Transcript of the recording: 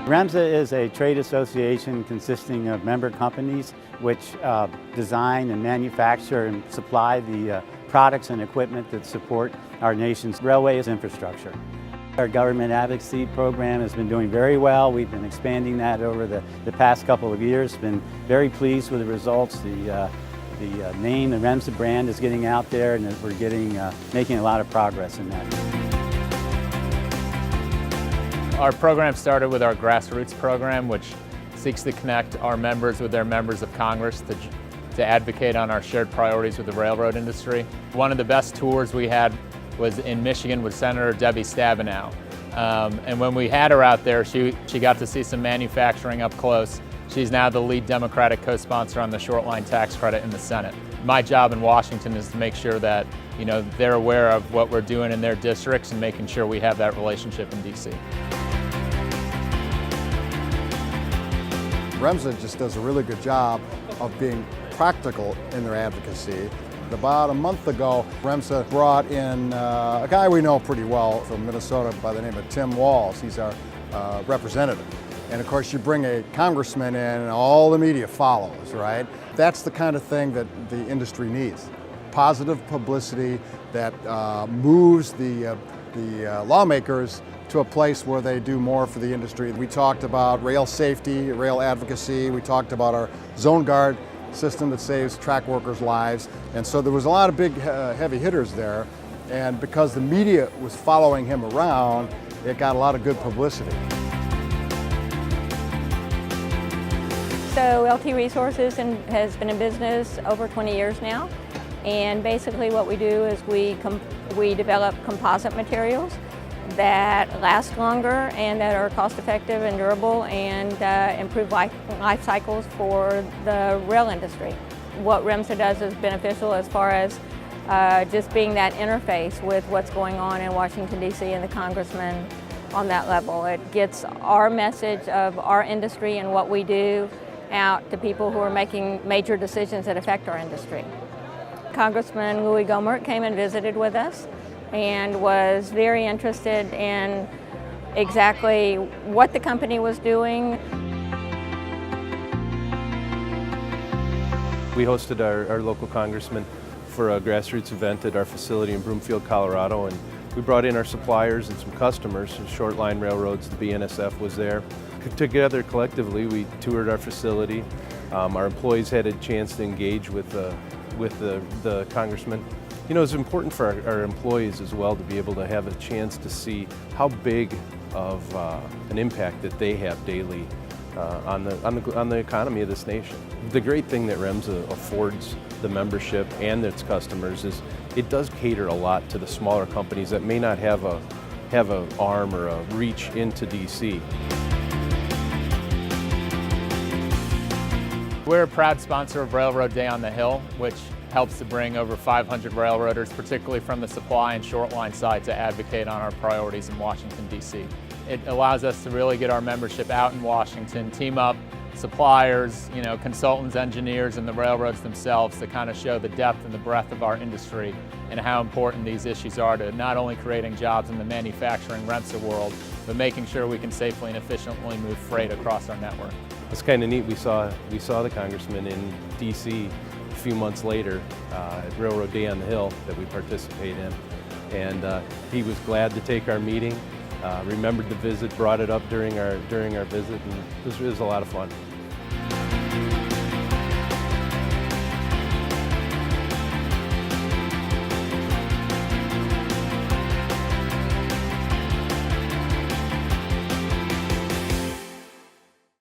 REMSA is a trade association consisting of member companies which design and manufacture and supply the products and equipment that support our nation's railways infrastructure. Our government advocacy program has been doing very well. We've been expanding that over the past couple of years. Been very pleased with the results. The name, the REMSA brand is getting out there, and we're making a lot of progress in that. Our program started with our Grassroots program, which seeks to connect our members with their members of Congress to advocate on our shared priorities with the railroad industry. One of the best tours we had was in Michigan with Senator Debbie Stabenow. And when we had her out there, she got to see some manufacturing up close. She's now the lead Democratic co-sponsor on the short line tax credit in the Senate. My job in Washington is to make sure that they're aware of what we're doing in their districts and making sure we have that relationship in D.C. REMSA just does a really good job of being practical in their advocacy. About a month ago, REMSA brought in a guy we know pretty well from Minnesota by the name of Tim Walz. He's our representative. And of course, you bring a congressman in and all the media follows, right? That's the kind of thing that the industry needs. Positive publicity that moves the lawmakers to a place where they do more for the industry. We talked about rail safety, rail advocacy. We talked about our zone guard system that saves track workers' lives. And so there was a lot of big heavy hitters there. And because the media was following him around, it got a lot of good publicity. So LT Resources has been in business over 20 years now. And basically what we do is we develop composite materials that last longer and that are cost effective and durable and improve life cycles for the rail industry. What REMSA does is beneficial as far as just being that interface with what's going on in Washington, D.C. and the congressmen on that level. It gets our message of our industry and what we do out to people who are making major decisions that affect our industry. Congressman Louis Gohmert came and visited with us and was very interested in exactly what the company was doing. We hosted our local congressman for a grassroots event at our facility in Broomfield, Colorado, and we brought in our suppliers and some customers, short line railroads. The BNSF was there. Together collectively, we toured our facility. Our employees had a chance to engage with the congressman. It's important for our employees as well to be able to have a chance to see how big of an impact that they have daily on the economy of this nation. The great thing that REMSA affords the membership and its customers is it does cater a lot to the smaller companies that may not have an arm or a reach into DC. We're a proud sponsor of Railroad Day on the Hill, which helps to bring over 500 railroaders, particularly from the supply and short line side, to advocate on our priorities in Washington, D.C. It allows us to really get our membership out in Washington, team up suppliers, consultants, engineers, and the railroads themselves to kind of show the depth and the breadth of our industry and how important these issues are to not only creating jobs in the manufacturing REMSA world, but making sure we can safely and efficiently move freight across our network. It's kind of neat. We saw the congressman in D.C. a few months later at Railroad Day on the Hill that we participate in, and he was glad to take our meeting. Remembered the visit, brought it up during our visit, and it was a lot of fun.